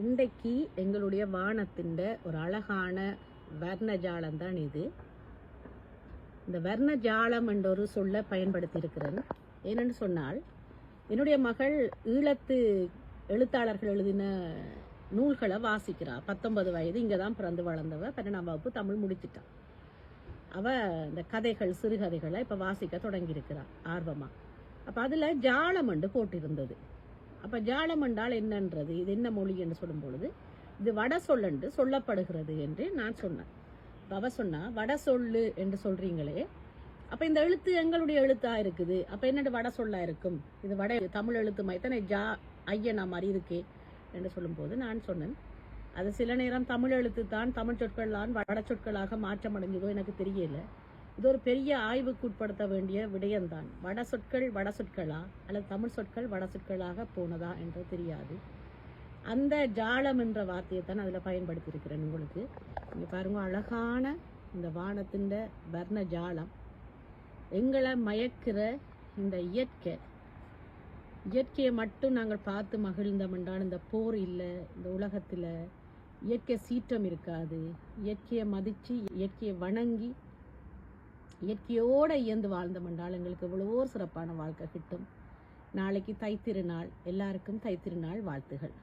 இன்றைக்கு எங்களுடைய வானத்தின் ஒரு அழகான வர்ணஜாலம் தான் இது. இந்த வர்ணஜாலம் என்ற ஒரு சொல்ல பயன்படுத்தி இருக்கிறேன். ஏனென்று சொன்னால், என்னுடைய மகள் ஈழத்து எழுத்தாளர்கள் எழுதின நூல்களை வாசிக்கிறாள். 19 வயது, இங்கே தான் பிறந்து வளர்ந்தவ. 12ஆம் வகுப்பு தமிழ் முடிச்சிட்டான். அவள் இந்த கதைகள், சிறுகதைகளை இப்போ வாசிக்க தொடங்கியிருக்கிறாள் ஆர்வமாக. அப்போ அதில் ஜாலம் என்று போட்டிருந்தது. அப்போ ஜாலம் என்றால் என்னன்றது, இது என்ன மொழி என்று சொல்லும் பொழுது, இது வட சொல்லென்று சொல்லப்படுகிறது என்று நான் சொன்னேன். அவ சொன்னா, வட சொல்லு என்று சொல்றீங்களே, அப்போ இந்த எழுத்து எங்களுடைய எழுத்தா இருக்குது, அப்போ என்னட்டு வட சொல்லா இருக்கும், இது வட தமிழ் எழுத்து மைத்தனை ஜா ஐயனா மாதிரி இருக்கே என்று சொல்லும்போது நான் சொன்னேன், அது சில நேரம் தமிழ் எழுத்து தான் தமிழ் சொற்கள்லாம் வட சொற்களாக மாற்றமடைஞ்சதோ எனக்கு தெரியல. இது ஒரு பெரிய ஆய்வுக்கு உட்படுத்த வேண்டிய விடயம்தான். வட சொற்கள் வட சொற்களா அல்லது தமிழ் சொற்கள் வட சொற்களாக போனதா என்று தெரியாது. அந்த ஜாலம் என்ற வார்த்தையை தான் அதில் பயன்படுத்தி இருக்கிறேன் உங்களுக்கு. இங்கே பாருங்க, அழகான இந்த வானத்தின் வர்ண ஜாலம், எங்களை மயக்கிற இந்த இயற்கையை மட்டும் நாங்கள் பார்த்து மகிழ்ந்தோம் என்றால் இந்த போர் இல்லை, இந்த உலகத்தில் இயற்கை சீற்றம் இருக்காது. இயற்கையை மதித்து, இயற்கையை வணங்கி, இயற்கையோடு இயந்து வாழ்ந்தோம் என்றால் எங்களுக்கு எவ்வளவோ சிறப்பான வாழ்க்கை கிட்டும். நாளைக்கு தைத்திருநாள், எல்லாருக்கும் தைத்திருநாள் வாழ்த்துகள்.